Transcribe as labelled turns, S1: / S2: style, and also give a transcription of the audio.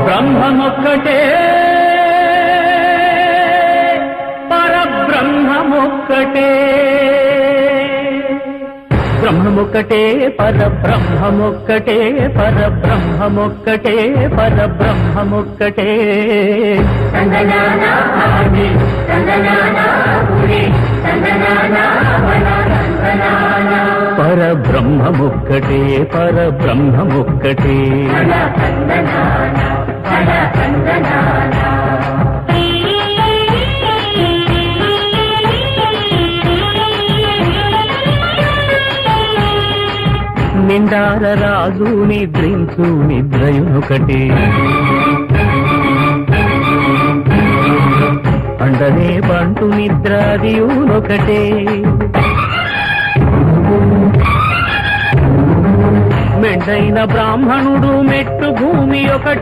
S1: బ్రహ్మమొక్కటే పరబ్రహ్మమొక్కటే బ్రహ్మమొక్కటే పరబ్రహ్మమొక్కటే పరబ్రహ్మమొక్కటే పరబ్రహ్మమొక్కటే పరబ్రహ్మమొక్కటే పరబ్రహ్మమొక్కటే నిండార రాజు నిద్రించు నిద్రయునొకటే అండనే బంటు నిద్రాదియునొకటే మెండైన బ్రాహ్మణుడు మెట్టు భూమి ఒకటే